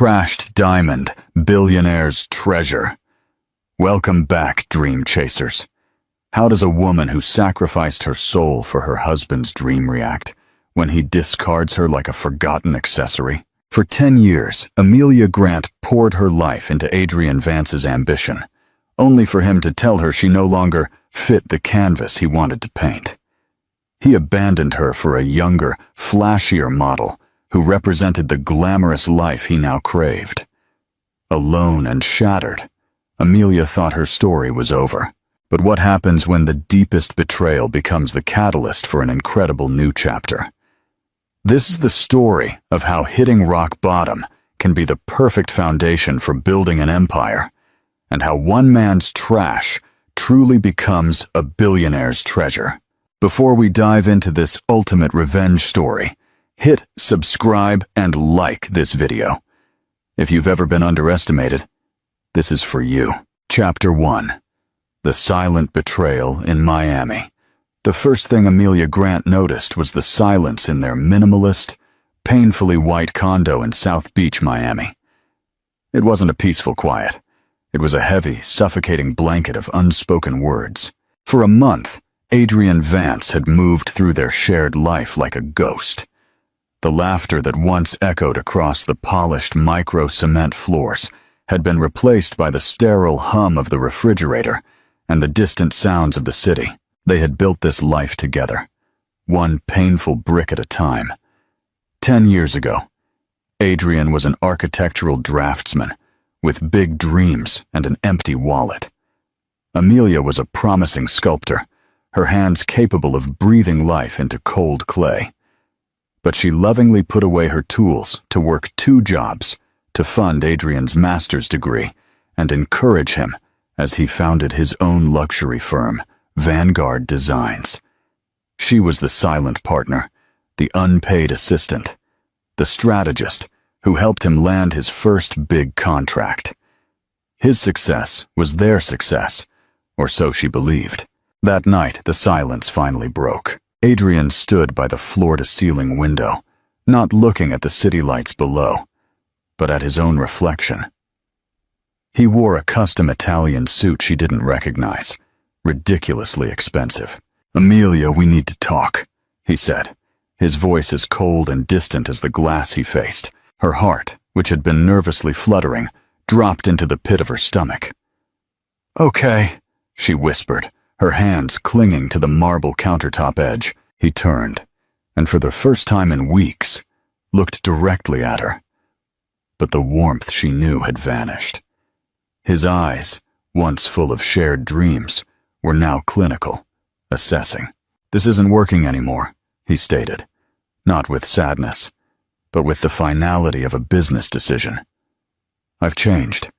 Crashed diamond, billionaire's treasure. Welcome back, dream chasers. How does a woman who sacrificed her soul for her husband's dream react when he discards her like a forgotten accessory? For 10 years, Amelia Grant poured her life into Adrian Vance's ambition, only for him to tell her she no longer fit the canvas he wanted to paint. He abandoned her for a younger, flashier model who represented the glamorous life he now craved. Alone and shattered, Amelia thought her story was over. But what happens when the deepest betrayal becomes the catalyst for an incredible new chapter? This is the story of how hitting rock bottom can be the perfect foundation for building an empire, and how one man's trash truly becomes a billionaire's treasure. Before we dive into this ultimate revenge story, hit subscribe and like this video. If you've ever been underestimated, this is for you. Chapter 1. The Silent Betrayal in Miami. The first thing Amelia Grant noticed was the silence in their minimalist, painfully white condo in South Beach, Miami. It wasn't a peaceful quiet. It was a heavy, suffocating blanket of unspoken words. For a month, Adrian Vance had moved through their shared life like a ghost. The laughter that once echoed across the polished micro-cement floors had been replaced by the sterile hum of the refrigerator and the distant sounds of the city. They had built this life together, one painful brick at a time. 10 years ago, Adrian was an architectural draftsman with big dreams and an empty wallet. Amelia was a promising sculptor, her hands capable of breathing life into cold clay. But she lovingly put away her tools to work 2 jobs to fund Adrian's master's degree and encourage him as he founded his own luxury firm, Vanguard Designs. She was the silent partner, the unpaid assistant, the strategist who helped him land his first big contract. His success was their success, or so she believed. That night, the silence finally broke. Adrian stood by the floor-to-ceiling window, not looking at the city lights below, but at his own reflection. He wore a custom Italian suit she didn't recognize, ridiculously expensive. "Amelia, we need to talk," he said, his voice as cold and distant as the glass he faced. Her heart, which had been nervously fluttering, dropped into the pit of her stomach. "Okay," she whispered, her hands clinging to the marble countertop edge. He turned, and for the first time in weeks, looked directly at her. But the warmth she knew had vanished. His eyes, once full of shared dreams, were now clinical, assessing. "This isn't working anymore," he stated, not with sadness, but with the finality of a business decision. "I've changed.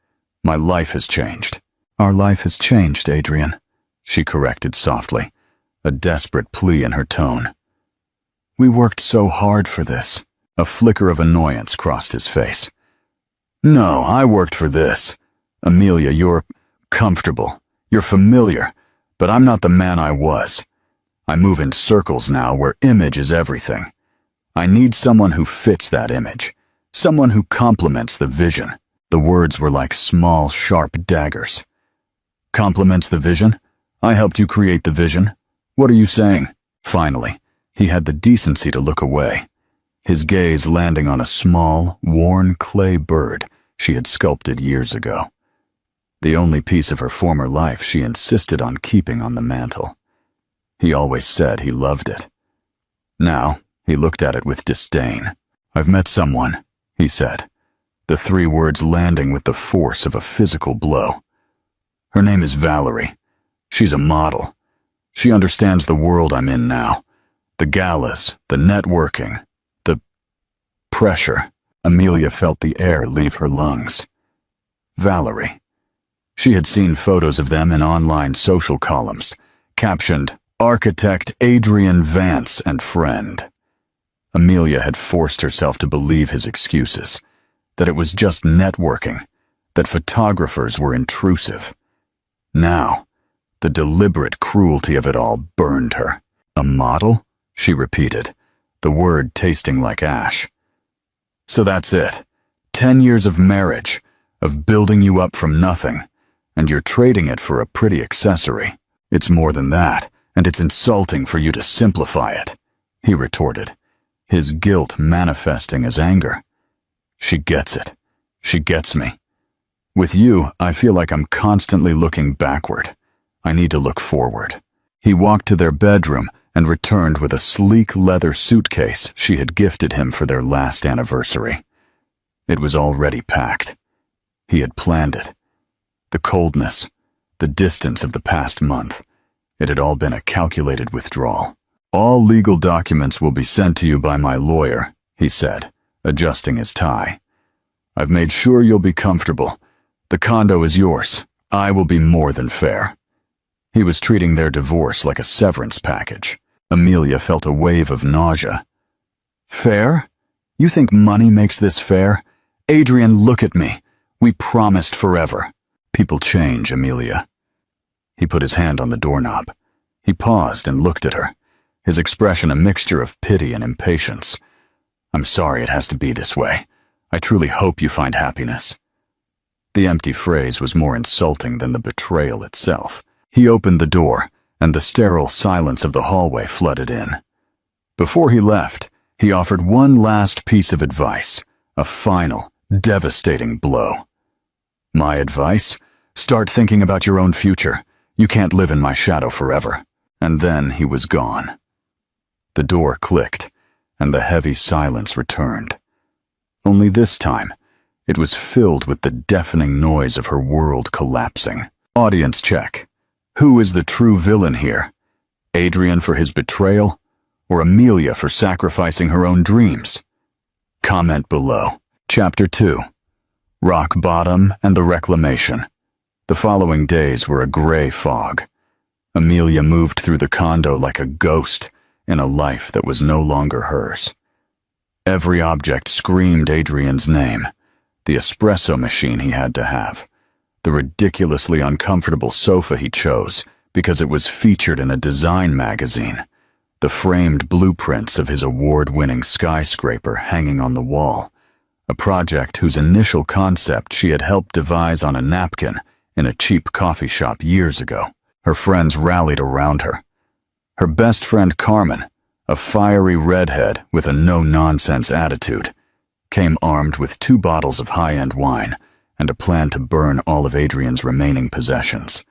My life has changed." "Our life has changed, Adrian," she corrected softly, a desperate plea in her tone. "We worked so hard for this." A flicker of annoyance crossed his face. "No, I worked for this. Amelia, you're comfortable. You're familiar, but I'm not the man I was. I move in circles now where image is everything. I need someone who fits that image, someone who complements the vision." The words were like small, sharp daggers. "Complements the vision? I helped you create the vision. What are you saying?" Finally, he had the decency to look away, his gaze landing on a small, worn clay bird she had sculpted years ago. The only piece of her former life she insisted on keeping on the mantel. He always said he loved it. Now, he looked at it with disdain. "I've met someone," he said, the 3 words landing with the force of a physical blow. "Her name is Valerie. She's a model. She understands the world I'm in now. The galas, the networking, the pressure." Amelia felt the air leave her lungs. Valerie. She had seen photos of them in online social columns, captioned, "Architect Adrian Vance and friend." Amelia had forced herself to believe his excuses, that it was just networking, that photographers were intrusive. Now, the deliberate cruelty of it all burned her. "A model?" she repeated, the word tasting like ash. "So that's it. 10 years of marriage, of building you up from nothing, and you're trading it for a pretty accessory. It's more than that, and it's insulting for you to simplify it, he retorted, his guilt manifesting as anger. She gets it. She gets me. With you, I feel like I'm constantly looking backward. I need to look forward. He walked to their bedroom and returned with a sleek leather suitcase she had gifted him for their last anniversary. It was already packed. He had planned it. The coldness, the distance of the past month, it had all been a calculated withdrawal. All legal documents will be sent to you by my lawyer, he said, adjusting his tie. I've made sure you'll be comfortable. The condo is yours. I will be more than fair. He was treating their divorce like a severance package. Amelia felt a wave of nausea. Fair? You think money makes this fair? Adrian, look at me. We promised forever. People change, Amelia. He put his hand on the doorknob. He paused and looked at her, his expression a mixture of pity and impatience. I'm sorry it has to be this way. I truly hope you find happiness. The empty phrase was more insulting than the betrayal itself. He opened the door, and the sterile silence of the hallway flooded in. Before he left, he offered one last piece of advice, a final, devastating blow. My advice? Start thinking about your own future. You can't live in my shadow forever. And then he was gone. The door clicked, and the heavy silence returned. Only this time, it was filled with the deafening noise of her world collapsing. Audience check. Who is the true villain here? Adrian for his betrayal, or Amelia for sacrificing her own dreams? Comment below. Chapter 2. Rock Bottom and the Reclamation. The following days were a gray fog. Amelia moved through the condo like a ghost in a life that was no longer hers. Every object screamed Adrian's name. The espresso machine he had to have. The ridiculously uncomfortable sofa he chose because it was featured in a design magazine. The framed blueprints of his award-winning skyscraper hanging on the wall. A project whose initial concept she had helped devise on a napkin in a cheap coffee shop years ago. Her friends rallied around her. Her best friend Carmen, a fiery redhead with a no-nonsense attitude, came armed with 2 bottles of high-end wine and a plan to burn all of Adrian's remaining possessions.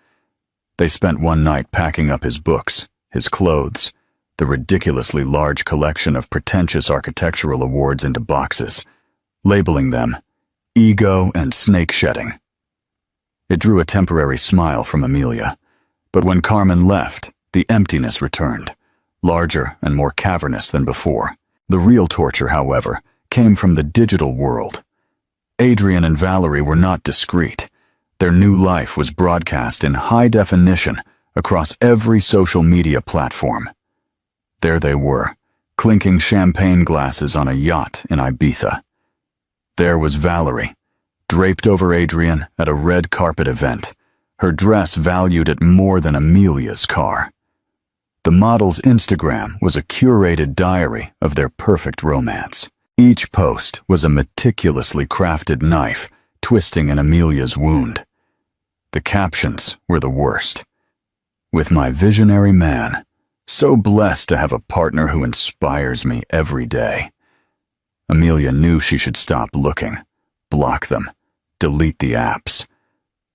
They spent one night packing up his books, his clothes, the ridiculously large collection of pretentious architectural awards into boxes, labeling them ego and snake shedding. It drew a temporary smile from Amelia, but when Carmen left, the emptiness returned, larger and more cavernous than before. The real torture, however, came from the digital world. Adrian and Valerie were not discreet. Their new life was broadcast in high definition across every social media platform. There they were, clinking champagne glasses on a yacht in Ibiza. There was Valerie, draped over Adrian at a red carpet event, her dress valued at more than Amelia's car. The model's Instagram was a curated diary of their perfect romance. Each post was a meticulously crafted knife twisting in Amelia's wound. The captions were the worst. With my visionary man, so blessed to have a partner who inspires me every day. Amelia knew she should stop looking, block them, delete the apps.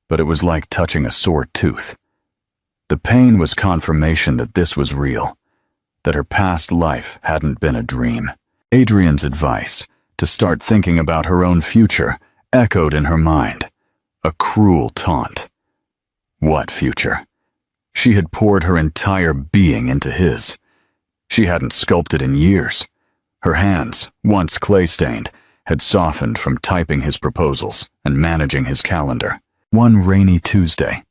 But it was like touching a sore tooth. The pain was confirmation that this was real, that her past life hadn't been a dream. Adrian's advice, to start thinking about her own future, echoed in her mind. A cruel taunt. What future? She had poured her entire being into his. She hadn't sculpted in years. Her hands, once clay-stained, had softened from typing his proposals and managing his calendar. One rainy Tuesday,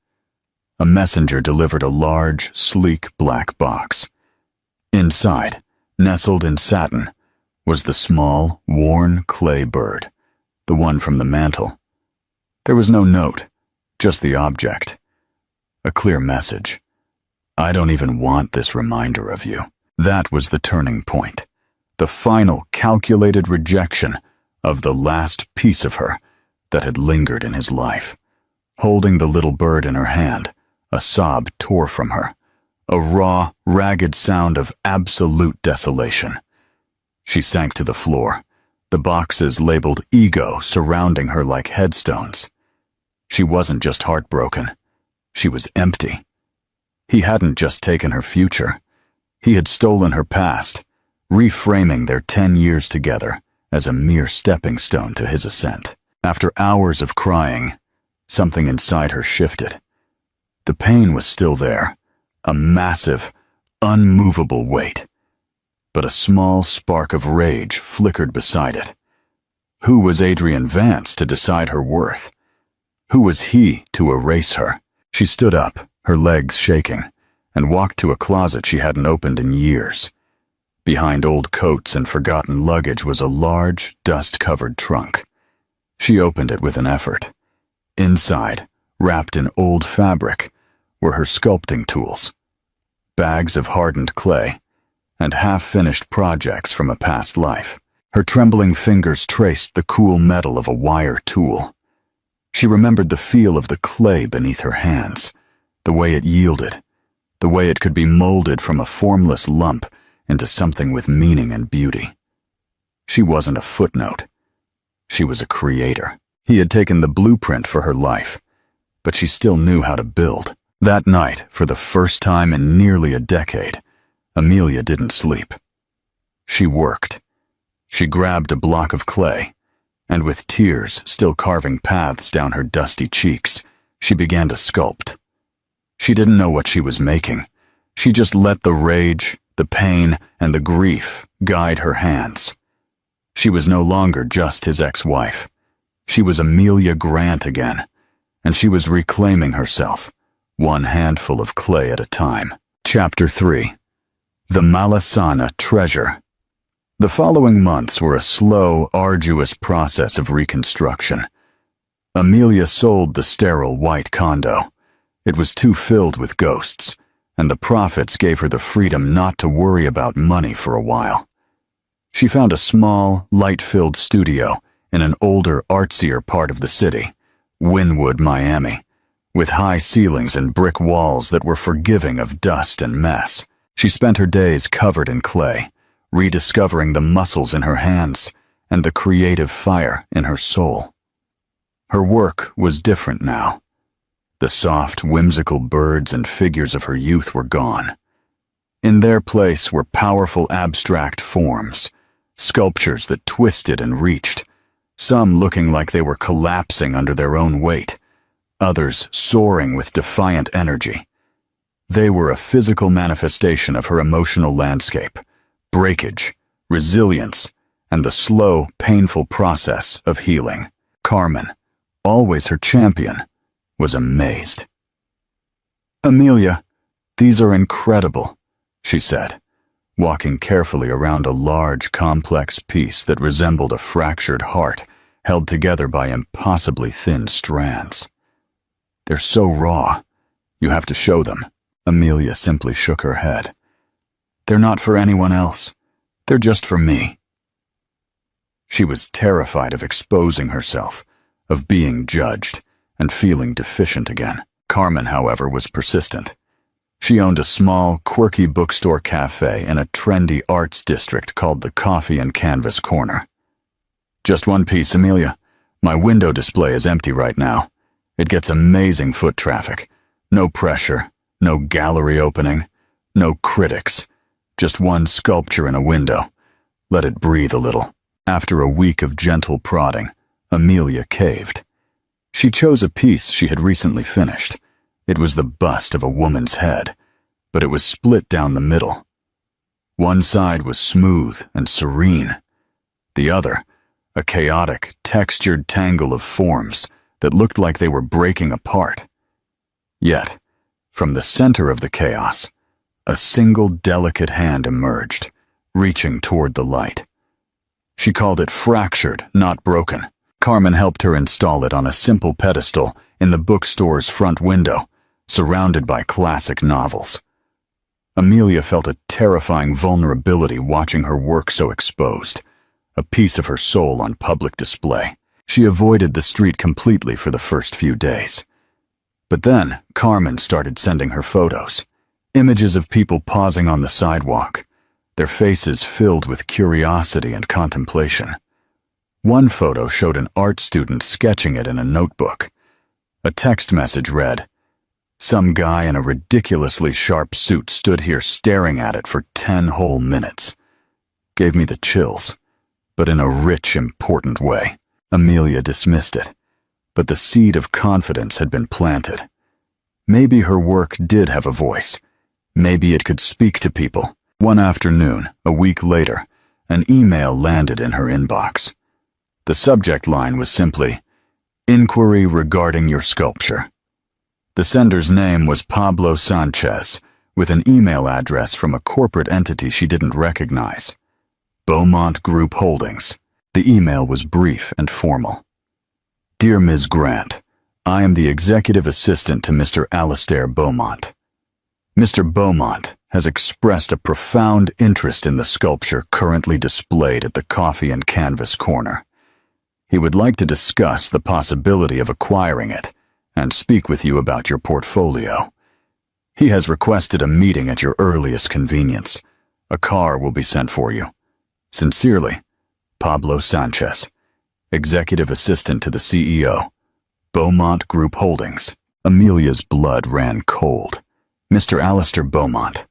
a messenger delivered a large, sleek black box. Inside, nestled in satin, was the small, worn clay bird, the one from the mantel. There was no note, just the object. A clear message. I don't even want this reminder of you. That was the turning point. The final, calculated rejection of the last piece of her that had lingered in his life. Holding the little bird in her hand, a sob tore from her, a raw, ragged sound of absolute desolation. She sank to the floor, the boxes labeled ego surrounding her like headstones. She wasn't just heartbroken. She was empty. He hadn't just taken her future. He had stolen her past, reframing their 10 years together as a mere stepping stone to his ascent. After hours of crying, something inside her shifted. The pain was still there, a massive, unmovable weight. But a small spark of rage flickered beside it. Who was Adrian Vance to decide her worth? Who was he to erase her? She stood up, her legs shaking, and walked to a closet she hadn't opened in years. Behind old coats and forgotten luggage was a large, dust-covered trunk. She opened it with an effort. Inside, wrapped in old fabric, were her sculpting tools, bags of hardened clay, and half-finished projects from a past life. Her trembling fingers traced the cool metal of a wire tool. She remembered the feel of the clay beneath her hands, the way it yielded, the way it could be molded from a formless lump into something with meaning and beauty. She wasn't a footnote. She was a creator. He had taken the blueprint for her life, but she still knew how to build. That night, for the first time in nearly a decade, Amelia didn't sleep. She worked. She grabbed a block of clay, and with tears still carving paths down her dusty cheeks, she began to sculpt. She didn't know what she was making. She just let the rage, the pain, and the grief guide her hands. She was no longer just his ex-wife. She was Amelia Grant again, and she was reclaiming herself, one handful of clay at a time. Chapter 3. The Malasana Treasure. The following months were a slow, arduous process of reconstruction. Amelia sold the sterile white condo. It was too filled with ghosts, and the profits gave her the freedom not to worry about money for a while. She found a small, light-filled studio in an older, artsier part of the city, Wynwood, Miami, with high ceilings and brick walls that were forgiving of dust and mess. She spent her days covered in clay, rediscovering the muscles in her hands and the creative fire in her soul. Her work was different now. The soft, whimsical birds and figures of her youth were gone. In their place were powerful abstract forms, sculptures that twisted and reached, some looking like they were collapsing under their own weight, others soaring with defiant energy. They were a physical manifestation of her emotional landscape, breakage, resilience, and the slow, painful process of healing. Carmen, always her champion, was amazed. "Amelia, these are incredible," she said, walking carefully around a large, complex piece that resembled a fractured heart held together by impossibly thin strands. "They're so raw. You have to show them." Amelia simply shook her head. "They're not for anyone else. They're just for me." She was terrified of exposing herself, of being judged, and feeling deficient again. Carmen, however, was persistent. She owned a small, quirky bookstore cafe in a trendy arts district called the Coffee and Canvas Corner. "Just one piece, Amelia. My window display is empty right now. It gets amazing foot traffic. No pressure, no gallery opening, no critics. Just one sculpture in a window. Let it breathe a little." After a week of gentle prodding, Amelia caved. She chose a piece she had recently finished. It was the bust of a woman's head, but it was split down the middle. One side was smooth and serene. The other, a chaotic, textured tangle of forms that looked like they were breaking apart. Yet, from the center of the chaos, a single delicate hand emerged, reaching toward the light. She called it fractured, not broken. Carmen helped her install it on a simple pedestal in the bookstore's front window, surrounded by classic novels. Amelia felt a terrifying vulnerability watching her work so exposed, a piece of her soul on public display. She avoided the street completely for the first few days. But then, Carmen started sending her photos. Images of people pausing on the sidewalk, their faces filled with curiosity and contemplation. One photo showed an art student sketching it in a notebook. A text message read, "Some guy in a ridiculously sharp suit stood here staring at it for 10 whole minutes." Gave me the chills, but in a rich, important way. Amelia dismissed it, but the seed of confidence had been planted. Maybe her work did have a voice. Maybe it could speak to people. One afternoon, a week later, an email landed in her inbox. The subject line was simply, "Inquiry regarding your sculpture." The sender's name was Pablo Sanchez, with an email address from a corporate entity she didn't recognize. Beaumont Group Holdings. The email was brief and formal. "Dear Ms. Grant, I am the executive assistant to Mr. Alastair Beaumont. Mr. Beaumont has expressed a profound interest in the sculpture currently displayed at the Coffee and Canvas corner. He would like to discuss the possibility of acquiring it and speak with you about your portfolio. He has requested a meeting at your earliest convenience. A car will be sent for you. Sincerely, Pablo Sanchez, executive assistant to the CEO, Beaumont Group Holdings." Amelia's blood ran cold. Mr. Alastair Beaumont.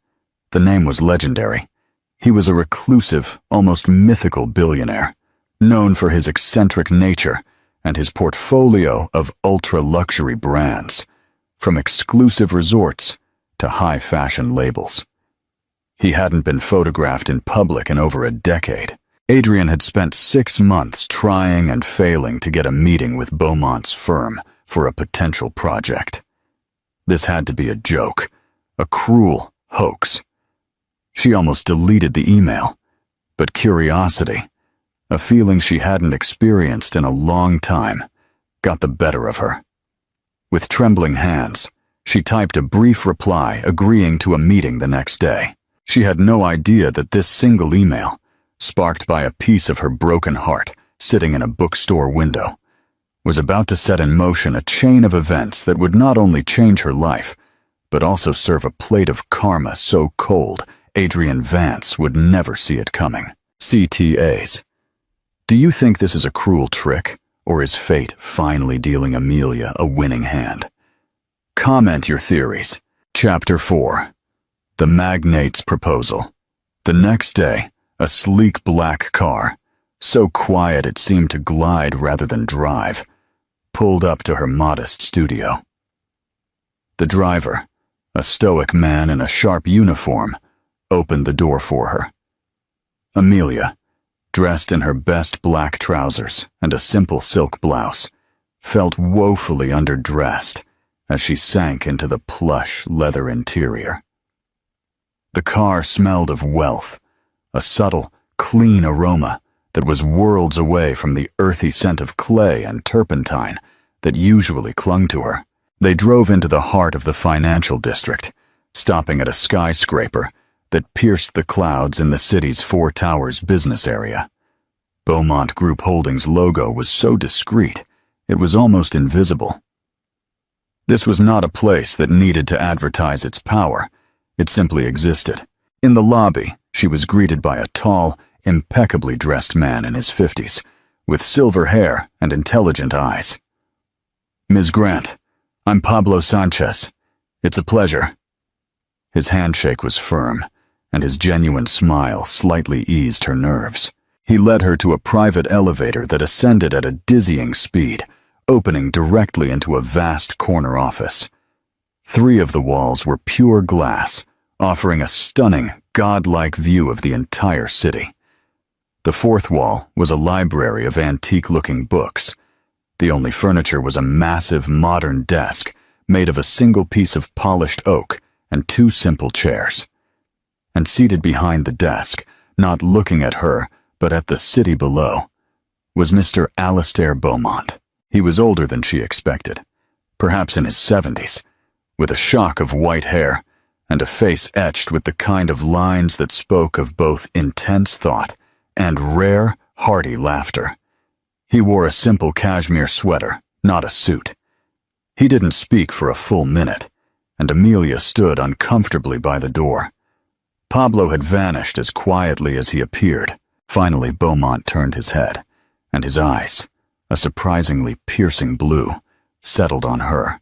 The name was legendary. He was a reclusive, almost mythical billionaire, known for his eccentric nature and his portfolio of ultra-luxury brands, from exclusive resorts to high-fashion labels. He hadn't been photographed in public in over a decade. Adrian had spent 6 months trying and failing to get a meeting with Beaumont's firm for a potential project. This had to be a joke, a cruel hoax. She almost deleted the email, but curiosity, a feeling she hadn't experienced in a long time, got the better of her. With trembling hands, she typed a brief reply agreeing to a meeting the next day. She had no idea that this single email, sparked by a piece of her broken heart sitting in a bookstore window, was about to set in motion a chain of events that would not only change her life, but also serve a plate of karma so cold Adrian Vance would never see it coming. CTAs. Do you think this is a cruel trick, or is fate finally dealing Amelia a winning hand? Comment your theories. Chapter 4. The Magnate's Proposal. The next day, a sleek black car, so quiet it seemed to glide rather than drive, pulled up to her modest studio. The driver, a stoic man in a sharp uniform, opened the door for her. Amelia, dressed in her best black trousers and a simple silk blouse, felt woefully underdressed as she sank into the plush leather interior. The car smelled of wealth, a subtle, clean aroma that was worlds away from the earthy scent of clay and turpentine that usually clung to her. They drove into the heart of the financial district, stopping at a skyscraper that pierced the clouds in the city's Four Towers business area. Beaumont Group Holdings' logo was so discreet, it was almost invisible. This was not a place that needed to advertise its power. It simply existed. In the lobby, she was greeted by a tall, impeccably dressed man in his 50s, with silver hair and intelligent eyes. "Ms. Grant, I'm Pablo Sanchez. It's a pleasure." His handshake was firm, and his genuine smile slightly eased her nerves. He led her to a private elevator that ascended at a dizzying speed, opening directly into a vast corner office. 3 of the walls were pure glass, offering a stunning, godlike view of the entire city. The 4th wall was a library of antique-looking books. The only furniture was a massive modern desk made of a single piece of polished oak and 2 simple chairs. And seated behind the desk, not looking at her but at the city below, was Mr. Alastair Beaumont. He was older than she expected, perhaps in his 70s, with a shock of white hair and a face etched with the kind of lines that spoke of both intense thought and rare, hearty laughter. He wore a simple cashmere sweater, not a suit. He didn't speak for a full minute, and Amelia stood uncomfortably by the door. Pablo had vanished as quietly as he appeared. Finally, Beaumont turned his head, and his eyes, a surprisingly piercing blue, settled on her.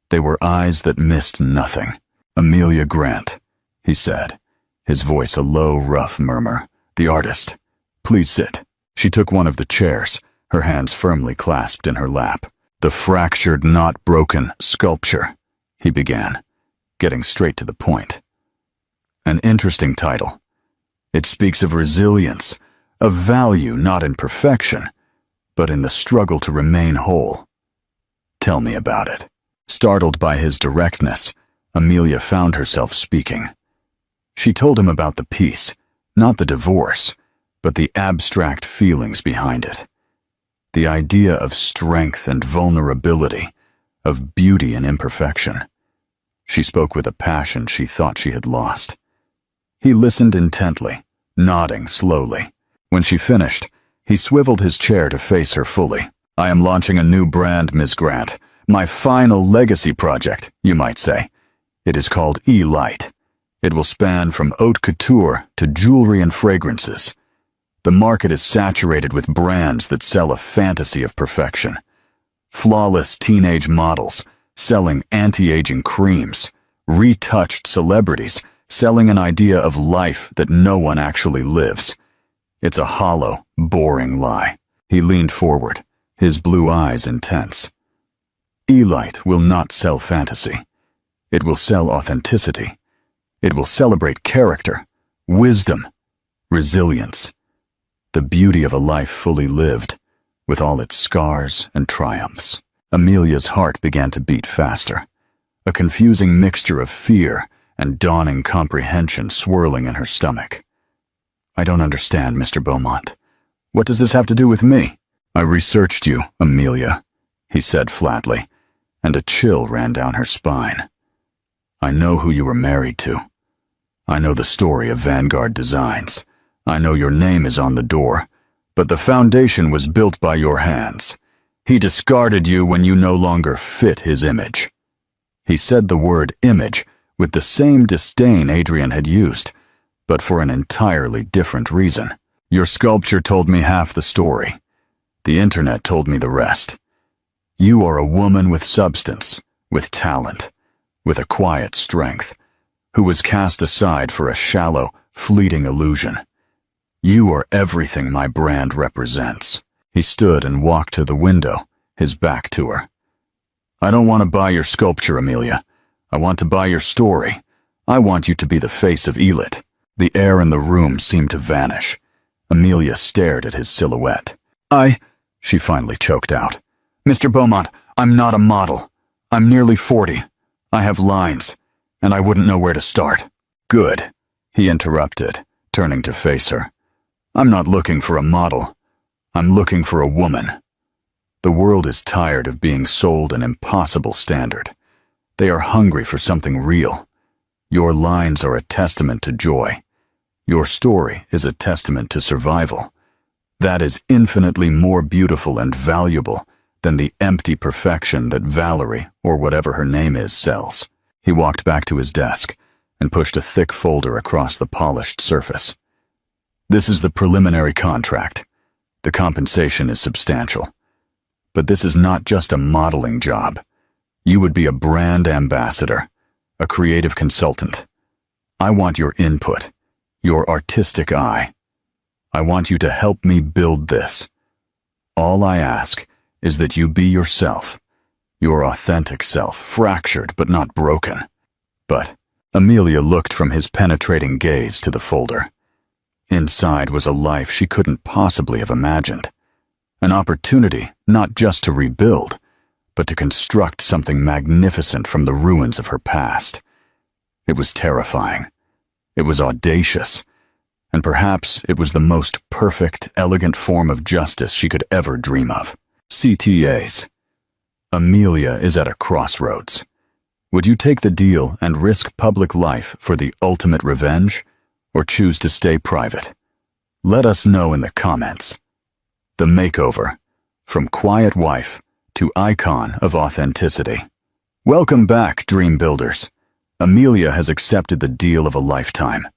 They were eyes that missed nothing. "Amelia Grant," he said, his voice a low, rough murmur. "The artist. Please sit." She took one of the chairs, her hands firmly clasped in her lap. "The fractured, not broken sculpture," he began, getting straight to the point. An interesting title. It speaks of resilience, of value not in perfection, but in the struggle to remain whole. "Tell me about it." Startled by his directness, Amelia found herself speaking. She told him about the piece, not the divorce, but the abstract feelings behind it. The idea of strength and vulnerability, of beauty and imperfection. She spoke with a passion she thought she had lost. He listened intently, nodding slowly. When she finished, he swiveled his chair to face her fully. "I am launching a new brand, Ms. Grant. My final legacy project, you might say. It is called E-Light. It will span from haute couture to jewelry and fragrances. The market is saturated with brands that sell a fantasy of perfection. Flawless teenage models selling anti-aging creams, retouched celebrities selling an idea of life that no one actually lives. It's a hollow, boring lie." He leaned forward, his blue eyes intense. "E-Light will not sell fantasy. It will sell authenticity. It will celebrate character, wisdom, resilience. The beauty of a life fully lived, with all its scars and triumphs." Amelia's heart began to beat faster, a confusing mixture of fear and dawning comprehension swirling in her stomach. "I don't understand, Mr. Beaumont. What does this have to do with me?" "I researched you, Amelia," he said flatly, and a chill ran down her spine. "I know who you were married to. I know the story of Vanguard Designs. I know your name is on the door, but the foundation was built by your hands. He discarded you when you no longer fit his image." He said the word image with the same disdain Adrian had used, but for an entirely different reason. "Your sculpture told me half the story. The internet told me the rest. You are a woman with substance, with talent, with a quiet strength, who was cast aside for a shallow, fleeting illusion. You are everything my brand represents." He stood and walked to the window, his back to her. "I don't want to buy your sculpture, Amelia. I want to buy your story. I want you to be the face of E-Lit." The air in the room seemed to vanish. Amelia stared at his silhouette. She finally choked out. "Mr. Beaumont, I'm not a model. I'm nearly 40. I have lines, and I wouldn't know where to start." "Good," he interrupted, turning to face her. "I'm not looking for a model. I'm looking for a woman. The world is tired of being sold an impossible standard. They are hungry for something real. Your lines are a testament to joy. Your story is a testament to survival. That is infinitely more beautiful and valuable than the empty perfection that Valerie, or whatever her name is, sells." He walked back to his desk and pushed a thick folder across the polished surface. "This is the preliminary contract. The compensation is substantial. But this is not just a modeling job. You would be a brand ambassador, a creative consultant. I want your input, your artistic eye. I want you to help me build this. All I ask is that you be yourself, your authentic self, fractured but not broken." "But," Amelia looked from his penetrating gaze to the folder. Inside was a life she couldn't possibly have imagined. An opportunity not just to rebuild, but to construct something magnificent from the ruins of her past. It was terrifying. It was audacious. And perhaps it was the most perfect, elegant form of justice she could ever dream of. CTAs. Amelia is at a crossroads. Would you take the deal and risk public life for the ultimate revenge, or choose to stay private? Let us know in the comments. The makeover, from quiet wife to icon of authenticity. Welcome back, dream builders. Amelia has accepted the deal of a lifetime.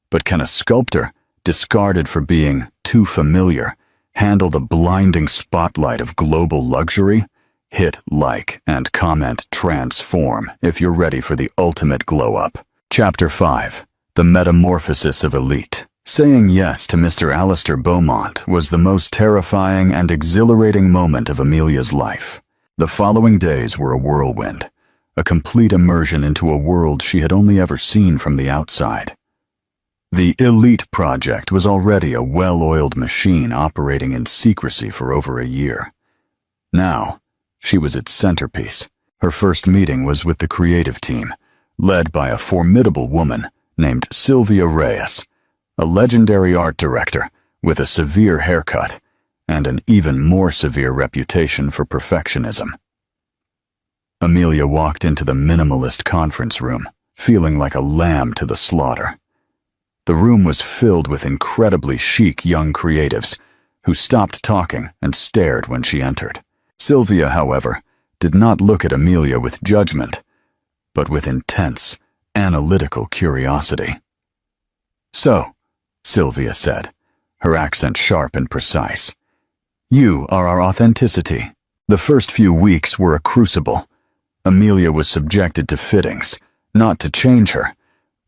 But can a sculptor, discarded for being too familiar, handle the blinding spotlight of global luxury? Hit like and comment transform if you're ready for the ultimate glow-up. Chapter 5. The Metamorphosis of Elite. Saying yes to Mr. Alistair Beaumont was the most terrifying and exhilarating moment of Amelia's life. The following days were a whirlwind, a complete immersion into a world she had only ever seen from the outside. The Elite project was already a well-oiled machine operating in secrecy for over a year. Now, she was its centerpiece. Her first meeting was with the creative team, led by a formidable woman named Sylvia Reyes, a legendary art director with a severe haircut and an even more severe reputation for perfectionism. Amelia walked into the minimalist conference room, feeling like a lamb to the slaughter. The room was filled with incredibly chic young creatives who stopped talking and stared when she entered. Sylvia, however, did not look at Amelia with judgment, but with intense, analytical curiosity. "So," Sylvia said, her accent sharp and precise, "you are our authenticity." The first few weeks were a crucible. Amelia was subjected to fittings, not to change her,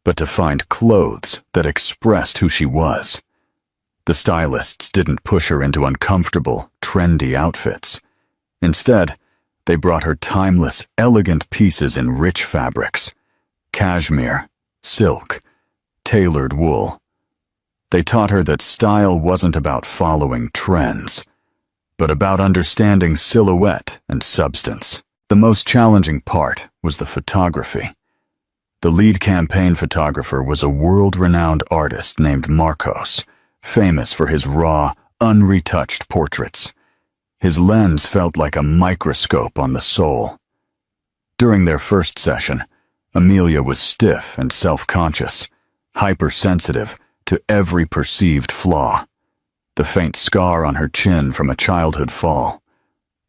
but to find clothes that expressed who she was. The stylists didn't push her into uncomfortable, trendy outfits. Instead, they brought her timeless, elegant pieces in rich fabrics: cashmere, silk, tailored wool. They taught her that style wasn't about following trends, but about understanding silhouette and substance. The most challenging part was the photography. The lead campaign photographer was a world-renowned artist named Marcos, famous for his raw, unretouched portraits. His lens felt like a microscope on the soul. During their first session, Amelia was stiff and self-conscious, hypersensitive to every perceived flaw. The faint scar on her chin from a childhood fall.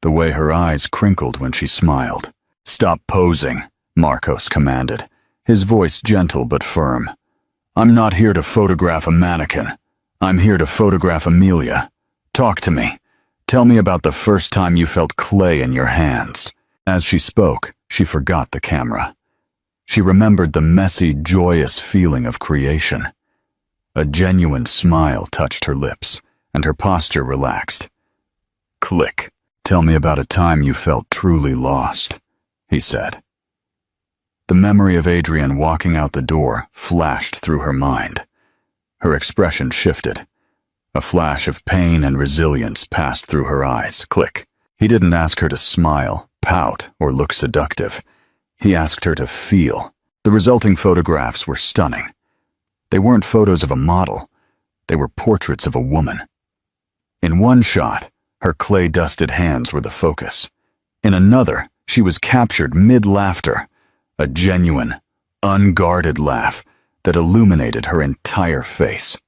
The way her eyes crinkled when she smiled. "Stop posing," Marcos commanded, his voice gentle but firm. "I'm not here to photograph a mannequin. I'm here to photograph Amelia. Talk to me. Tell me about the first time you felt clay in your hands." As she spoke, she forgot the camera. She remembered the messy, joyous feeling of creation. A genuine smile touched her lips, and her posture relaxed. "Click. Tell me about a time you felt truly lost," he said. The memory of Adrian walking out the door flashed through her mind. Her expression shifted. A flash of pain and resilience passed through her eyes. Click. He didn't ask her to smile, pout, or look seductive. He asked her to feel. The resulting photographs were stunning. They weren't photos of a model. They were portraits of a woman. In one shot, her clay-dusted hands were the focus. In another, she was captured mid-laughter, a genuine, unguarded laugh that illuminated her entire face.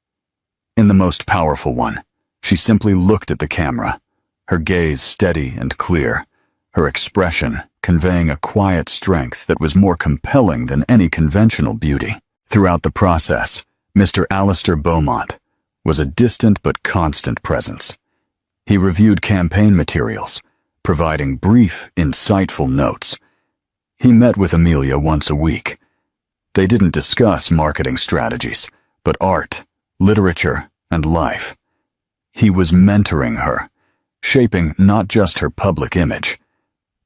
In the most powerful one, she simply looked at the camera, her gaze steady and clear, her expression conveying a quiet strength that was more compelling than any conventional beauty. Throughout the process, Mr. Alistair Beaumont was a distant but constant presence. He reviewed campaign materials, providing brief, insightful notes. He met with Amelia once a week. They didn't discuss marketing strategies, but art, literature, and life. He was mentoring her, shaping not just her public image,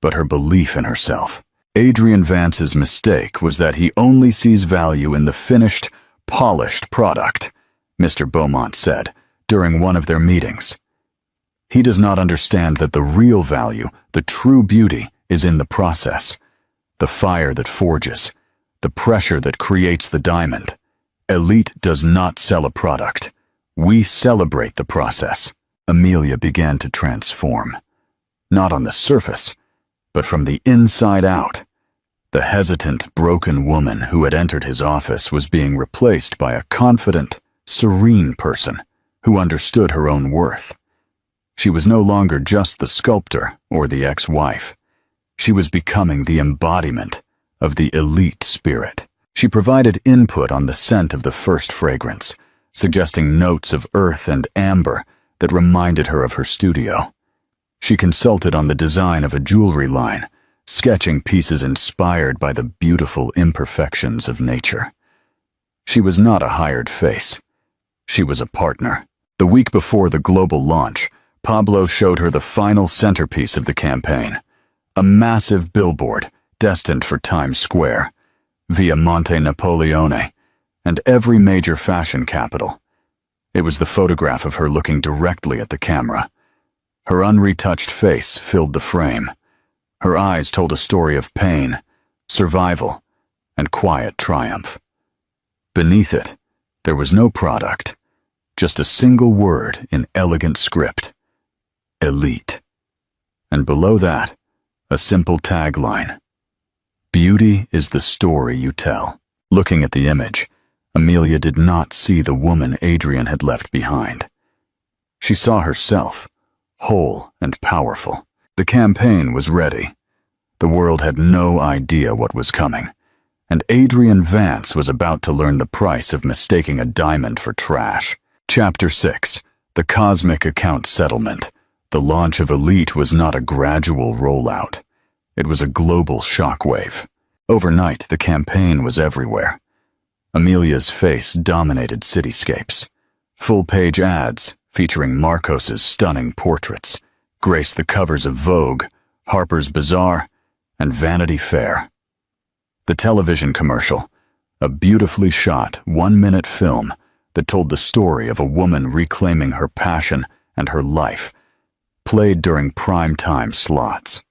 but her belief in herself. Adrian Vance's mistake was that he only sees value in the finished, polished product, Mr. Beaumont said during one of their meetings. He does not understand that the real value, the true beauty, is in the process. The fire that forges, the pressure that creates the diamond. Elite does not sell a product. We celebrate the process. Amelia began to transform. Not on the surface, but from the inside out. The hesitant, broken woman who had entered his office was being replaced by a confident, serene person who understood her own worth. She was no longer just the sculptor or the ex-wife. She was becoming the embodiment of the elite spirit. She provided input on the scent of the first fragrance, suggesting notes of earth and amber that reminded her of her studio. She consulted on the design of a jewelry line, sketching pieces inspired by the beautiful imperfections of nature. She was not a hired face. She was a partner. The week before the global launch, Pablo showed her the final centerpiece of the campaign, a massive billboard destined for Times Square, via Monte Napoleone, and every major fashion capital. It was the photograph of her looking directly at the camera. Her unretouched face filled the frame. Her eyes told a story of pain, survival, and quiet triumph. Beneath it, there was no product, just a single word in elegant script: Elite. And below that, a simple tagline: Beauty is the story you tell. Looking at the image, Amelia did not see the woman Adrian had left behind. She saw herself, whole and powerful. The campaign was ready. The world had no idea what was coming, and Adrian Vance was about to learn the price of mistaking a diamond for trash. Chapter 6: The Cosmic Account Settlement. The launch of Elite was not a gradual rollout. It was a global shockwave. Overnight, the campaign was everywhere. Amelia's face dominated cityscapes. Full-page ads, featuring Marcos's stunning portraits, graced the covers of Vogue, Harper's Bazaar, and Vanity Fair. The television commercial, a beautifully shot, one-minute film that told the story of a woman reclaiming her passion and her life, played during prime-time slots.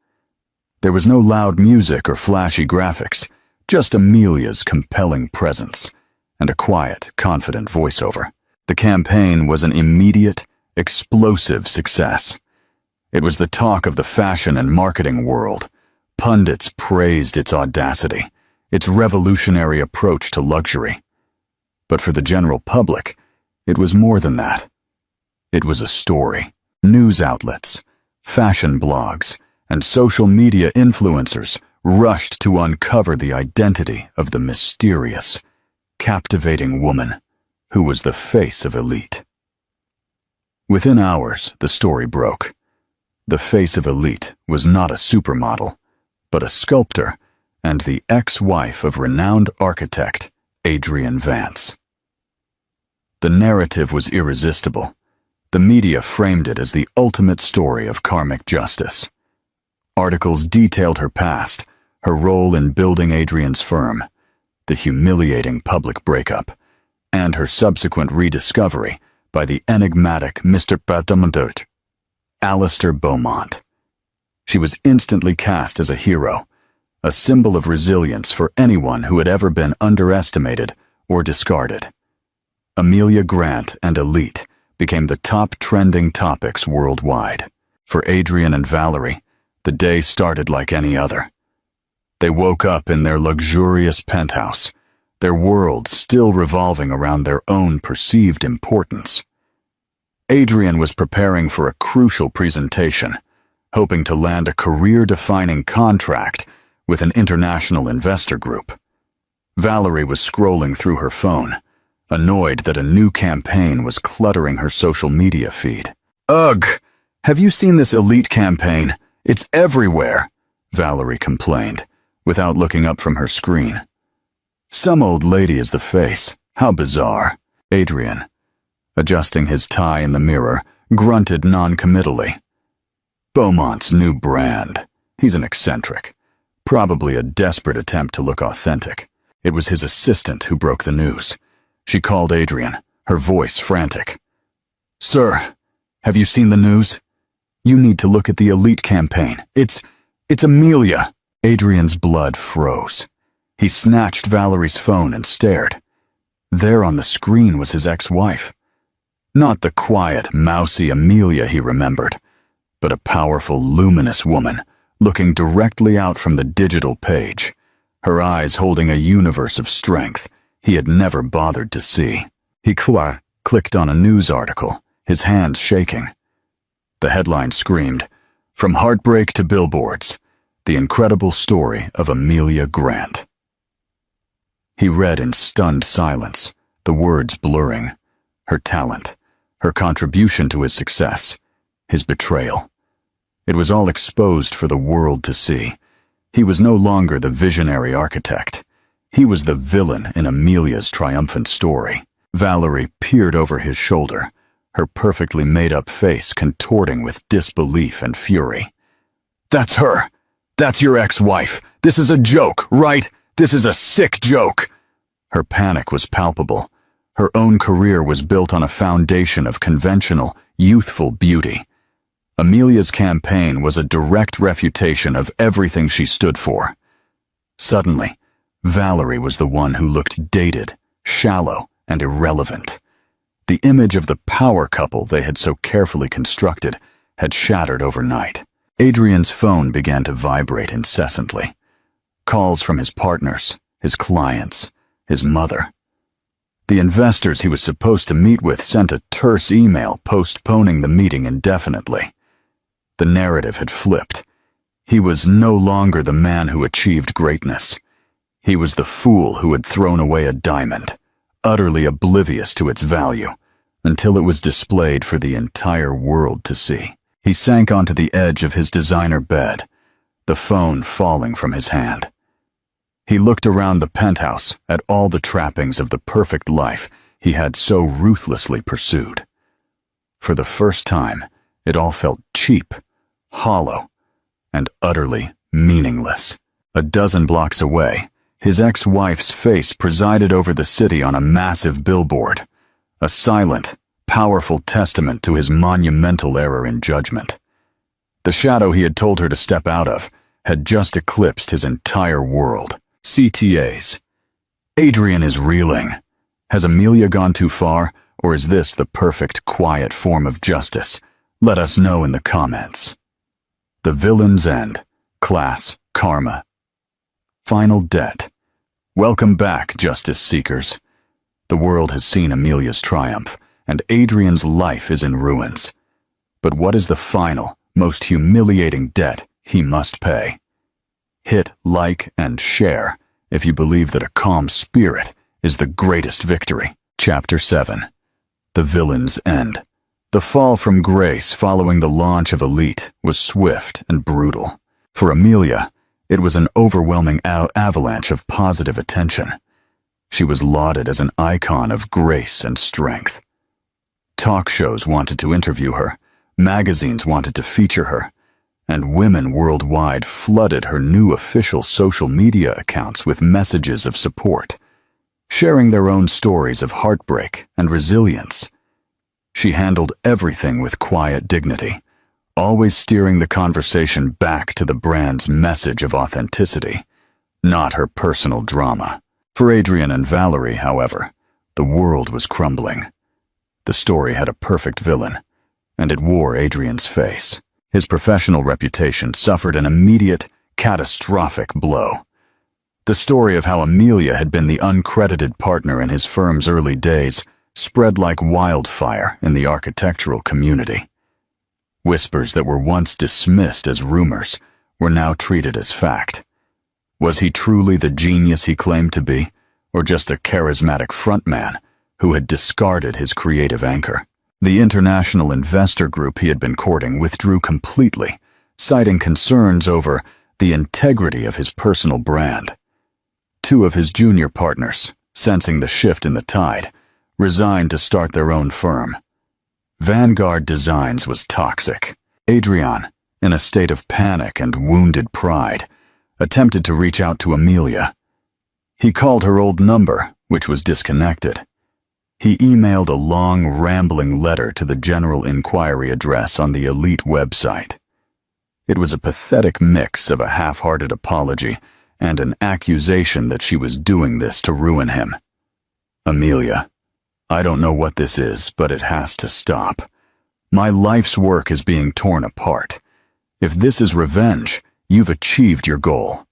There was no loud music or flashy graphics, just Amelia's compelling presence and a quiet, confident voiceover. The campaign was an immediate, explosive success. It was the talk of the fashion and marketing world. Pundits praised its audacity, its revolutionary approach to luxury. But for the general public, it was more than that. It was a story. News outlets, fashion blogs, and social media influencers rushed to uncover the identity of the mysterious, captivating woman who was the face of Elite. Within hours, the story broke. The face of Elite was not a supermodel, but a sculptor and the ex-wife of renowned architect Adrian Vance. The narrative was irresistible. The media framed it as the ultimate story of karmic justice. Articles detailed her past, her role in building Adrian's firm, the humiliating public breakup, and her subsequent rediscovery by the enigmatic Mr. Patamondert, Alistair Beaumont. She was instantly cast as a hero, a symbol of resilience for anyone who had ever been underestimated or discarded. Amelia Grant and Elite became the top trending topics worldwide. For Adrian and Valerie, the day started like any other. They woke up in their luxurious penthouse, their world still revolving around their own perceived importance. Adrian was preparing for a crucial presentation, hoping to land a career-defining contract with an international investor group. Valerie was scrolling through her phone, annoyed that a new campaign was cluttering her social media feed. "Ugh! Have you seen this Elite campaign? It's everywhere," Valerie complained, without looking up from her screen. "Some old lady is the face. How bizarre." Adrian, adjusting his tie in the mirror, grunted non-committally. "Beaumont's new brand. He's an eccentric. Probably a desperate attempt to look authentic." It was his assistant who broke the news. She called Adrian, her voice frantic. "Sir, have you seen the news? You need to look at the Elite campaign. It's Amelia." Adrian's blood froze. He snatched Valerie's phone and stared. There on the screen was his ex-wife. Not the quiet, mousy Amelia he remembered, but a powerful, luminous woman looking directly out from the digital page, her eyes holding a universe of strength he had never bothered to see. He clicked on a news article, his hands shaking. The headline screamed, "From heartbreak to billboards, the incredible story of Amelia Grant." He read in stunned silence, the words blurring. Her talent, her contribution to his success, his betrayal. It was all exposed for the world to see. He was no longer the visionary architect. He was the villain in Amelia's triumphant story. Valerie peered over his shoulder, her perfectly made-up face contorting with disbelief and fury. "That's her! That's your ex-wife! This is a joke, right? This is a sick joke!" Her panic was palpable. Her own career was built on a foundation of conventional, youthful beauty. Amelia's campaign was a direct refutation of everything she stood for. Suddenly, Valerie was the one who looked dated, shallow, and irrelevant. The image of the power couple they had so carefully constructed had shattered overnight. Adrian's phone began to vibrate incessantly. Calls from his partners, his clients, his mother. The investors he was supposed to meet with sent a terse email postponing the meeting indefinitely. The narrative had flipped. He was no longer the man who achieved greatness. He was the fool who had thrown away a diamond, utterly oblivious to its value, until it was displayed for the entire world to see. He sank onto the edge of his designer bed, the phone falling from his hand. He looked around the penthouse at all the trappings of the perfect life he had so ruthlessly pursued. For the first time, it all felt cheap, hollow, and utterly meaningless. A dozen blocks away, his ex-wife's face presided over the city on a massive billboard, a silent, powerful testament to his monumental error in judgment. The shadow he had told her to step out of had just eclipsed his entire world. CTAs. Adrian is reeling. Has Amelia gone too far, or is this the perfect, quiet form of justice? Let us know in the comments. The Villain's End. Class, Karma. Final Debt. Welcome back, justice seekers. The world has seen Amelia's triumph, and Adrian's life is in ruins. But what is the final, most humiliating debt he must pay? Hit like and share if you believe that a calm spirit is the greatest victory. Chapter 7. The Villain's End. The fall from grace following the launch of Elite was swift and brutal. For Amelia, it was an overwhelming avalanche of positive attention. She was lauded as an icon of grace and strength. Talk shows wanted to interview her, magazines wanted to feature her, and women worldwide flooded her new official social media accounts with messages of support, sharing their own stories of heartbreak and resilience. She handled everything with quiet dignity, always steering the conversation back to the brand's message of authenticity, not her personal drama. For Adrian and Valerie, however, the world was crumbling. The story had a perfect villain, and it wore Adrian's face. His professional reputation suffered an immediate, catastrophic blow. The story of how Amelia had been the uncredited partner in his firm's early days spread like wildfire in the architectural community. Whispers that were once dismissed as rumors were now treated as fact. Was he truly the genius he claimed to be, or just a charismatic frontman who had discarded his creative anchor? The international investor group he had been courting withdrew completely, citing concerns over the integrity of his personal brand. Two of his junior partners, sensing the shift in the tide, resigned to start their own firm. Vanguard Designs was toxic. Adrian, in a state of panic and wounded pride, attempted to reach out to Amelia. He called her old number, which was disconnected. He emailed a long, rambling letter to the general inquiry address on the Elite website. It was a pathetic mix of a half-hearted apology and an accusation that she was doing this to ruin him. Amelia, I don't know what this is, but it has to stop. My life's work is being torn apart. If this is revenge, you've achieved your goal.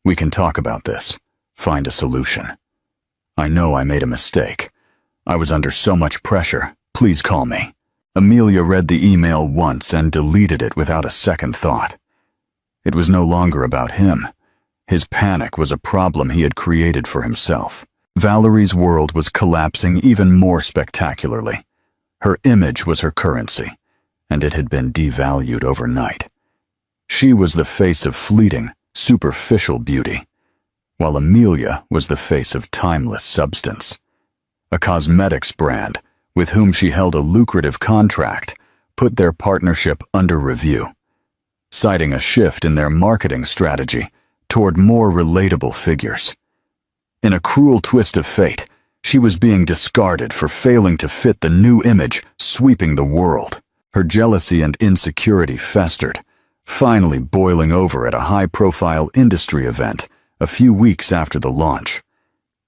We can talk about this, find a solution. I know I made a mistake. I was under so much pressure. Please call me. Amelia read the email once and deleted it without a second thought. It was no longer about him. His panic was a problem he had created for himself. Valerie's world was collapsing even more spectacularly. Her image was her currency, and it had been devalued overnight. She was the face of fleeting, superficial beauty, while Amelia was the face of timeless substance. A cosmetics brand, with whom she held a lucrative contract, put their partnership under review, citing a shift in their marketing strategy toward more relatable figures. In a cruel twist of fate, she was being discarded for failing to fit the new image sweeping the world. Her jealousy and insecurity festered, finally boiling over at a high-profile industry event a few weeks after the launch.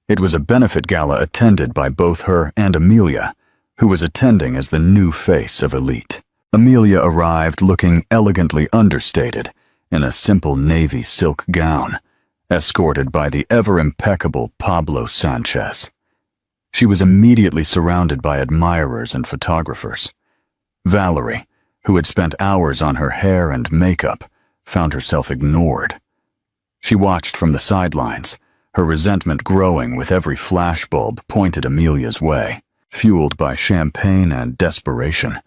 It was a benefit gala attended by both her and Amelia, who was attending as the new face of Elite. Amelia arrived looking elegantly understated in a simple navy silk gown, escorted by the ever-impeccable Pablo Sanchez. She was immediately surrounded by admirers and photographers. Valerie, who had spent hours on her hair and makeup, found herself ignored. She watched from the sidelines, her resentment growing with every flashbulb pointed Amelia's way. Fueled by champagne and desperation,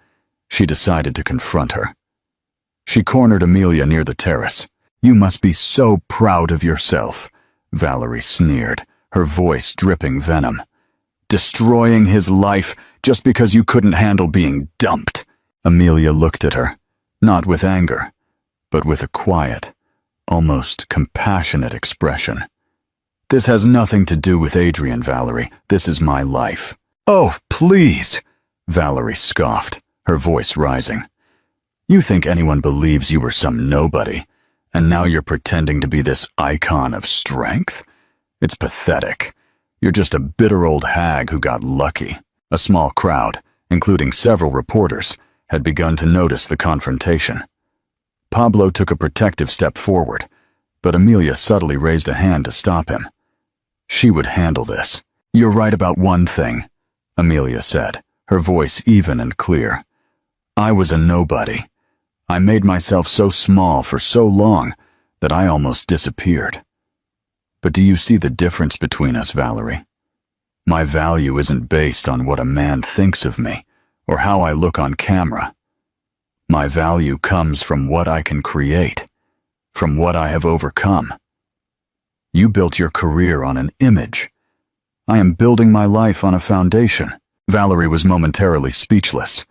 she decided to confront her. She cornered Amelia near the terrace. "You must be so proud of yourself," Valerie sneered, her voice dripping venom. "Destroying his life just because you couldn't handle being dumped." Amelia looked at her, not with anger, but with a quiet, almost compassionate expression. "This has nothing to do with Adrian, Valerie. This is my life." "Oh, please," Valerie scoffed, her voice rising. "You think anyone believes you were some nobody, and now you're pretending to be this icon of strength? It's pathetic. You're just a bitter old hag who got lucky." A small crowd, including several reporters, had begun to notice the confrontation. Pablo took a protective step forward, but Amelia subtly raised a hand to stop him. She would handle this. "You're right about one thing," Amelia said, her voice even and clear. "I was a nobody. I made myself so small for so long that I almost disappeared. But do you see the difference between us, Valerie? My value isn't based on what a man thinks of me or how I look on camera. My value comes from what I can create, from what I have overcome. You built your career on an image. I am building my life on a foundation." Valerie was momentarily speechless,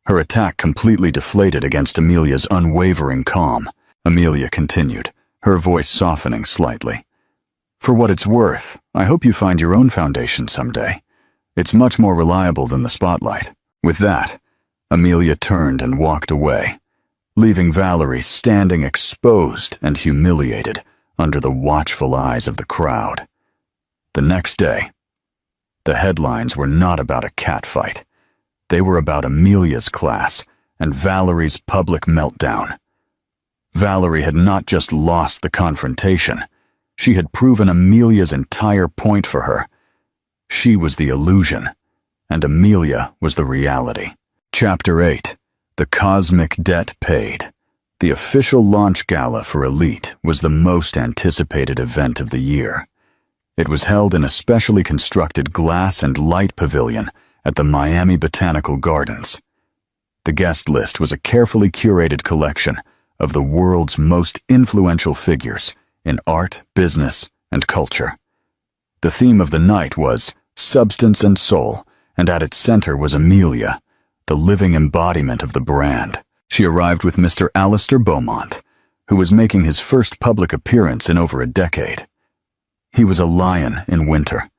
her attack completely deflated against Amelia's unwavering calm. Amelia continued, her voice softening slightly. "For what it's worth, I hope you find your own foundation someday. It's much more reliable than the spotlight." With that, Amelia turned and walked away, leaving Valerie standing exposed and humiliated under the watchful eyes of the crowd. The next day, the headlines were not about a catfight. They were about Amelia's class and Valerie's public meltdown. Valerie had not just lost the confrontation, she had proven Amelia's entire point for her. She was the illusion, and Amelia was the reality. Chapter 8. The Cosmic Debt Paid. The official launch gala for Elite was the most anticipated event of the year. It was held in a specially constructed glass and light pavilion at the Miami Botanical Gardens. The guest list was a carefully curated collection of the world's most influential figures in art, business, and culture. The theme of the night was Substance and Soul, and at its center was Amelia, the living embodiment of the brand. She arrived with Mr. Alistair Beaumont, who was making his first public appearance in over a decade. He was a lion in winter,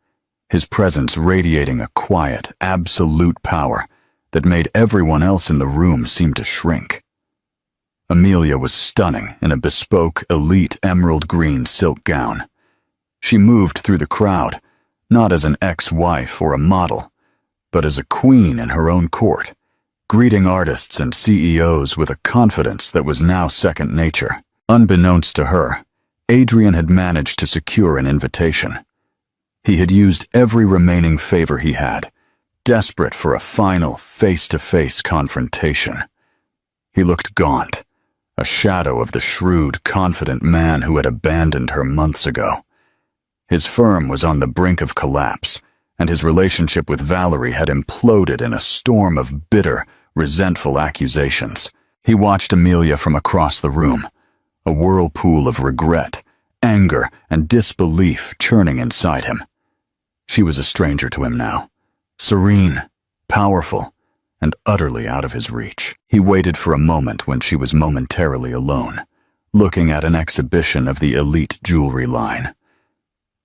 his presence radiating a quiet, absolute power that made everyone else in the room seem to shrink. Amelia was stunning in a bespoke, elite emerald green silk gown. She moved through the crowd, not as an ex-wife or a model, but as a queen in her own court, greeting artists and CEOs with a confidence that was now second nature. Unbeknownst to her, Adrian had managed to secure an invitation. He had used every remaining favor he had, desperate for a final, face-to-face confrontation. He looked gaunt, a shadow of the shrewd, confident man who had abandoned her months ago. His firm was on the brink of collapse, and his relationship with Valerie had imploded in a storm of bitter, resentful accusations. He watched Amelia from across the room, a whirlpool of regret, anger, and disbelief churning inside him. She was a stranger to him now, serene, powerful, and utterly out of his reach. He waited for a moment when she was momentarily alone, looking at an exhibition of the elite jewelry line.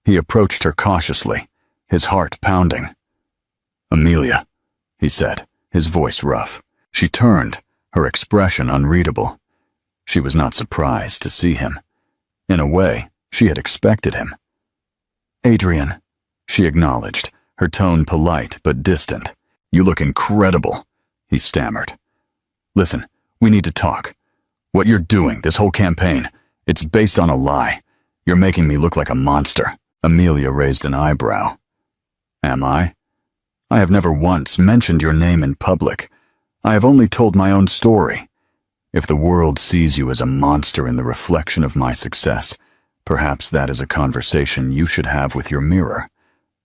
He approached her cautiously, his heart pounding. "Amelia," he said, his voice rough. She turned, her expression unreadable. She was not surprised to see him. In a way, she had expected him. "Adrian," she acknowledged, her tone polite but distant. "You look incredible," he stammered. "Listen, we need to talk. What you're doing, this whole campaign, it's based on a lie. You're making me look like a monster." Amelia raised an eyebrow. "Am I? I have never once mentioned your name in public. I have only told my own story. If the world sees you as a monster in the reflection of my success, perhaps that is a conversation you should have with your mirror,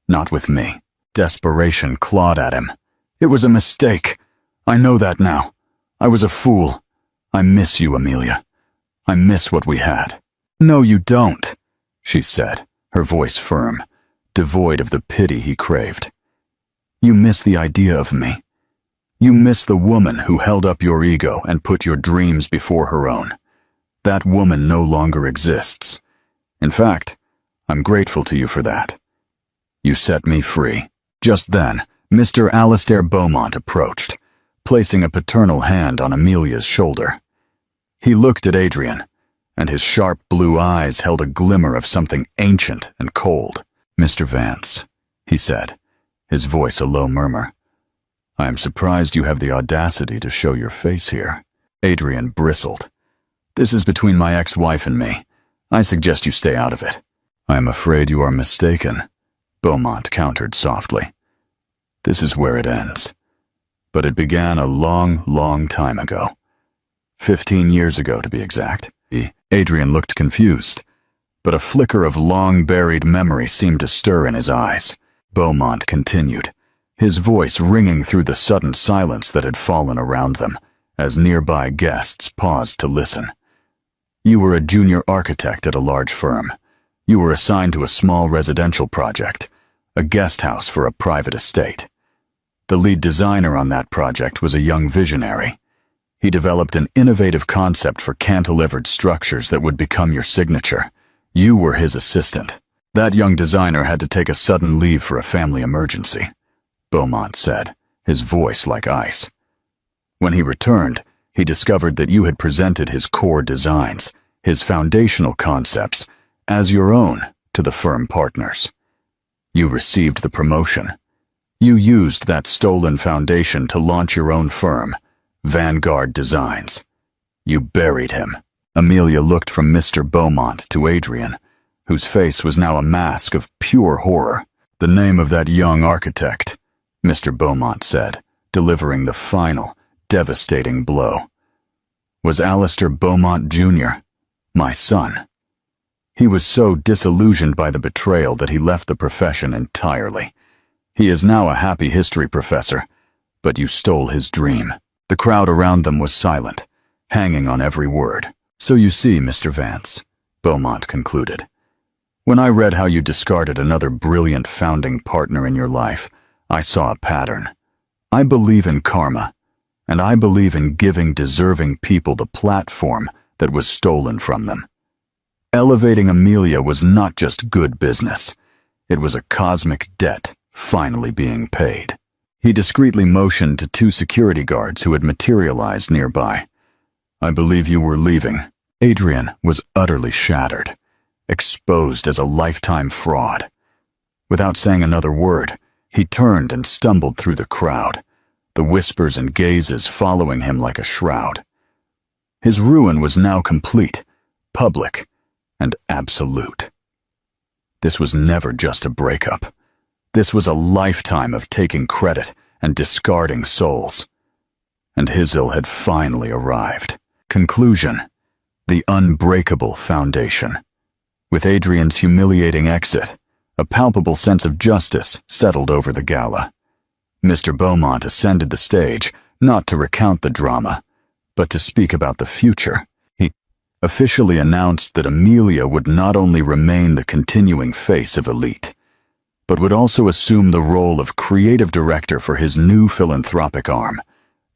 not with me." Desperation clawed at him. "It was a mistake. I know that now. I was a fool. I miss you, Amelia. I miss what we had." "No, you don't," she said, her voice firm, devoid of the pity he craved. "You miss the idea of me. You miss the woman who held up your ego and put your dreams before her own. That woman no longer exists. In fact, I'm grateful to you for that. You set me free." Just then, Mr. Alistair Beaumont approached, placing a paternal hand on Amelia's shoulder. He looked at Adrian, and his sharp blue eyes held a glimmer of something ancient and cold. "Mr. Vance," he said, his voice a low murmur. "I am surprised you have the audacity to show your face here." Adrian bristled. "This is between my ex-wife and me. I suggest you stay out of it." "I am afraid you are mistaken," Beaumont countered softly. "This is where it ends. But it began a long, long time ago. 15 years ago, to be exact." Adrian looked confused, but a flicker of long-buried memory seemed to stir in his eyes. Beaumont continued, his voice ringing through the sudden silence that had fallen around them, as nearby guests paused to listen. "You were a junior architect at a large firm. You were assigned to a small residential project, a guest house for a private estate. The lead designer on that project was a young visionary. He developed an innovative concept for cantilevered structures that would become your signature. You were his assistant. That young designer had to take a sudden leave for a family emergency," Beaumont said, his voice like ice. "When he returned, he discovered that you had presented his core designs, his foundational concepts, as your own to the firm partners. You received the promotion. You used that stolen foundation to launch your own firm, Vanguard Designs. You buried him." Amelia looked from Mr. Beaumont to Adrian, whose face was now a mask of pure horror. "The name of that young architect," Mr. Beaumont said, delivering the final, devastating blow, "was Alistair Beaumont, Jr., my son. He was so disillusioned by the betrayal that he left the profession entirely. He is now a happy history professor, but you stole his dream." The crowd around them was silent, hanging on every word. "So you see, Mr. Vance," Beaumont concluded, "when I read how you discarded another brilliant founding partner in your life, I saw a pattern. I believe in karma, and I believe in giving deserving people the platform that was stolen from them. Elevating Amelia was not just good business. It was a cosmic debt finally being paid." He discreetly motioned to 2 security guards who had materialized nearby. "I believe you were leaving." Adrian was utterly shattered, exposed as a lifetime fraud. Without saying another word, he turned and stumbled through the crowd, the whispers and gazes following him like a shroud. His ruin was now complete, public, and absolute. This was never just a breakup. This was a lifetime of taking credit and discarding souls. And Hizil had finally arrived. Conclusion: the unbreakable foundation. With Adrian's humiliating exit, a palpable sense of justice settled over the gala. Mr. Beaumont ascended the stage, not to recount the drama, but to speak about the future. He officially announced that Amelia would not only remain the continuing face of Elite, but would also assume the role of creative director for his new philanthropic arm,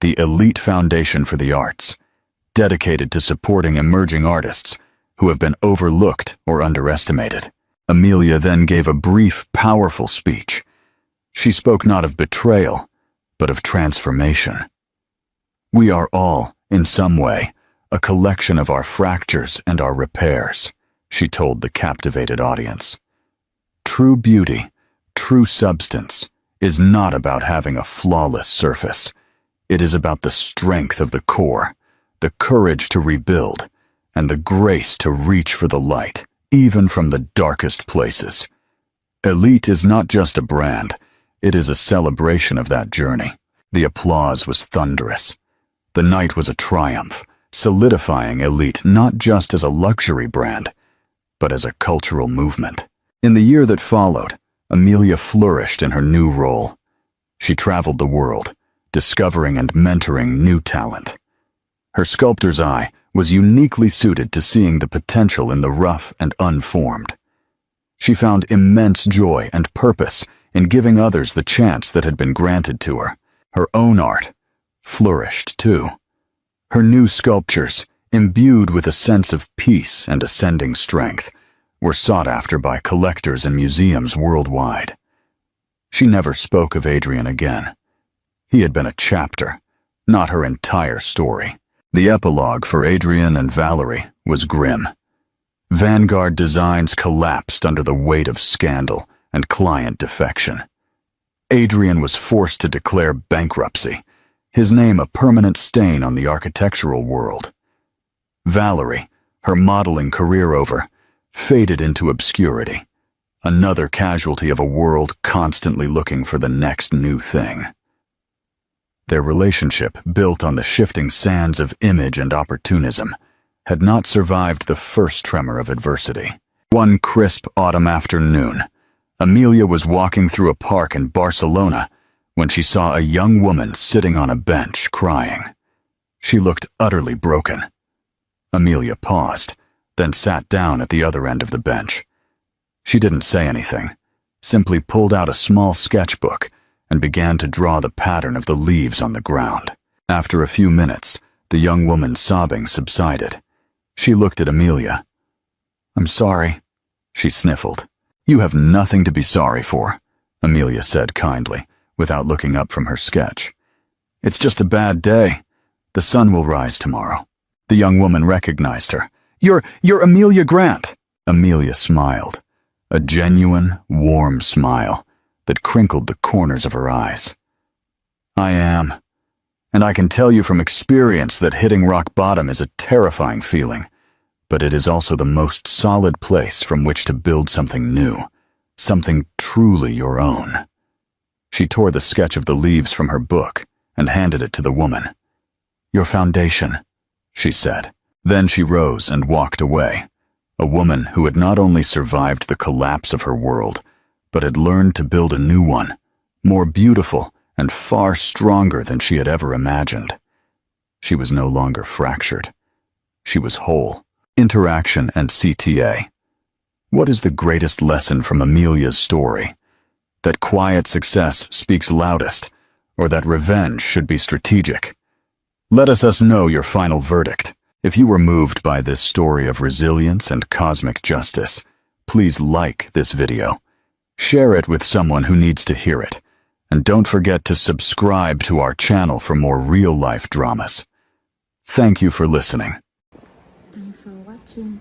the Elite Foundation for the Arts, dedicated to supporting emerging artists who have been overlooked or underestimated. Amelia then gave a brief, powerful speech. She spoke not of betrayal, but of transformation. "We are all, in some way, a collection of our fractures and our repairs," she told the captivated audience. "True beauty, true substance, is not about having a flawless surface. It is about the strength of the core, the courage to rebuild, and the grace to reach for the light, even from the darkest places. Elite is not just a brand, it is a celebration of that journey." The applause was thunderous. The night was a triumph, solidifying Elite not just as a luxury brand, but as a cultural movement. In the year that followed, Amelia flourished in her new role. She traveled the world, discovering and mentoring new talent. Her sculptor's eye was uniquely suited to seeing the potential in the rough and unformed. She found immense joy and purpose in giving others the chance that had been granted to her. Her own art flourished too. Her new sculptures, imbued with a sense of peace and ascending strength, were sought after by collectors and museums worldwide. She never spoke of Adrian again. He had been a chapter, not her entire story. The epilogue for Adrian and Valerie was grim. Vanguard Designs collapsed under the weight of scandal and client defection. Adrian was forced to declare bankruptcy, his name a permanent stain on the architectural world. Valerie, her modeling career over, faded into obscurity, another casualty of a world constantly looking for the next new thing. Their relationship, built on the shifting sands of image and opportunism, had not survived the first tremor of adversity. One crisp autumn afternoon, Amelia was walking through a park in Barcelona when she saw a young woman sitting on a bench crying. She looked utterly broken. Amelia paused, then sat down at the other end of the bench. She didn't say anything, simply pulled out a small sketchbook and began to draw the pattern of the leaves on the ground. After a few minutes, the young woman's sobbing subsided. She looked at Amelia. "I'm sorry," she sniffled. "You have nothing to be sorry for," Amelia said kindly, without looking up from her sketch. "It's just a bad day. The sun will rise tomorrow." The young woman recognized her. You're Amelia Grant." Amelia smiled, a genuine, warm smile that crinkled the corners of her eyes. "I am. And I can tell you from experience that hitting rock bottom is a terrifying feeling, but it is also the most solid place from which to build something new, something truly your own." She tore the sketch of the leaves from her book and handed it to the woman. "Your foundation," she said. Then she rose and walked away, a woman who had not only survived the collapse of her world, but had learned to build a new one, more beautiful and far stronger than she had ever imagined. She was no longer fractured. She was whole. Interaction and CTA. What is the greatest lesson from Amelia's story? That quiet success speaks loudest, or that revenge should be strategic? Let us know your final verdict. If you were moved by this story of resilience and cosmic justice, please like this video. Share it with someone who needs to hear it. And don't forget to subscribe to our channel for more real-life dramas. Thank you for listening. Thanks for watching.